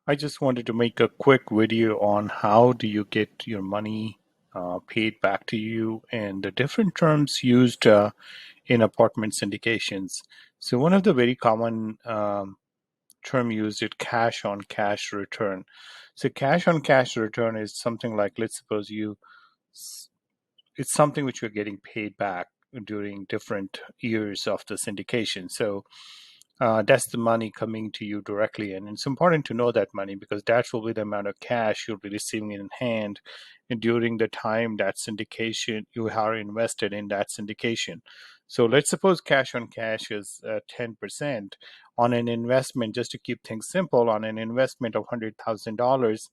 I just wanted to make a quick video on how do you get your money paid back to you and the different terms used in apartment syndications. So one of the very common term used is cash on cash return. So cash on cash return is something like, let's suppose it's something which you're getting paid back during different years of the syndication. So that's the money coming to you directly. And it's important to know that money because that will be the amount of cash you'll be receiving in hand during the time that syndication you are invested in that syndication. So let's suppose cash on cash is 10% on an investment, just to keep things simple, on an investment of $100,000,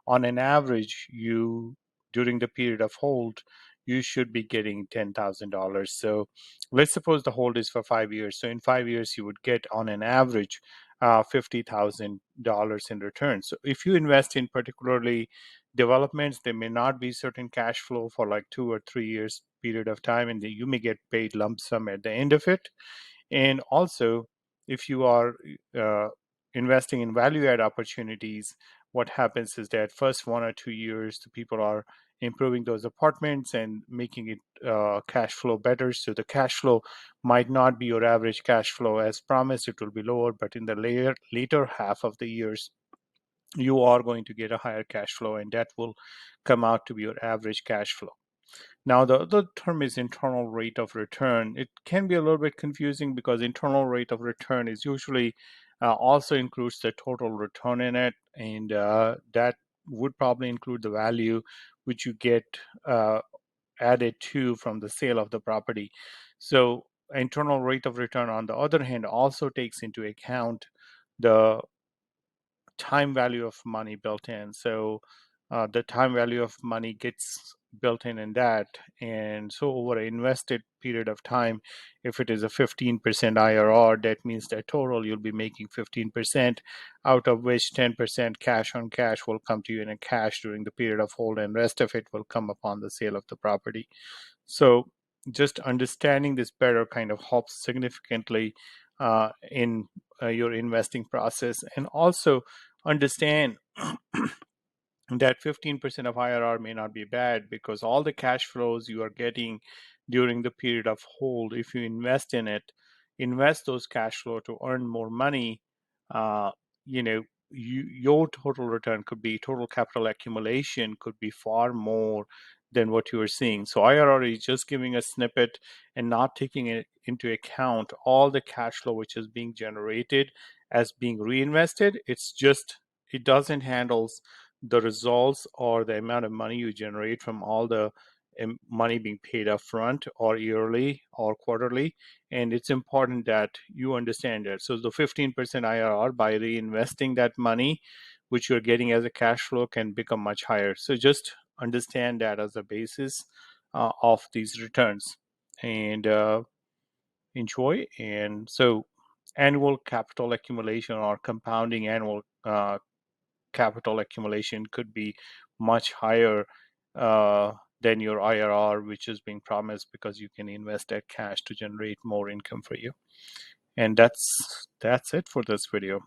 on an average, you during the period of hold, you should be getting $10,000. So let's suppose the hold is for 5 years. So in 5 years, you would get on an average $50,000 in return. So if you invest in particularly developments, there may not be certain cash flow for like 2 or 3 years period of time, and then you may get paid lump sum at the end of it. And also, if you are uh, investing in value add opportunities, what happens is that first 1 or 2 years, the people are improving those apartments and making it cash flow better. So the cash flow might not be your average cash flow as promised, it will be lower, but in the later half of the years, you are going to get a higher cash flow, and that will come out to be your average cash flow. Now, the other term is internal rate of return. It can be a little bit confusing because internal rate of return is usually also includes the total return in it, and that would probably include the value which you get uh, added to from the sale of the property. So, internal rate of return, on the other hand, also takes into account the time value of money built in. So the time value of money gets built in that. And so over an invested period of time, if it is a 15% IRR, that means that total you'll be making 15%, out of which 10% cash on cash will come to you in a cash during the period of hold, and rest of it will come upon the sale of the property. So just understanding this better kind of helps significantly in your investing process, and also understand that 15% of IRR may not be bad because all the cash flows you are getting during the period of hold, if you invest in it, invest those cash flow to earn more money, uh, you know, your total return could be total capital accumulation could be far more than what you are seeing. So IRR is just giving a snippet and not taking it into account all the cash flow which is being generated as being reinvested. It's just it doesn't handle the results or the amount of money you generate from all the money being paid up front or yearly or quarterly. And it's important that you understand that. So the 15% IRR, by reinvesting that money which you're getting as a cash flow, can become much higher. So just understand that as a basis of these returns, and enjoy. And so annual capital accumulation or compounding annual capital accumulation could be much higher uh, than your IRR, which is being promised, because you can invest that cash to generate more income for you. And that's it for this video.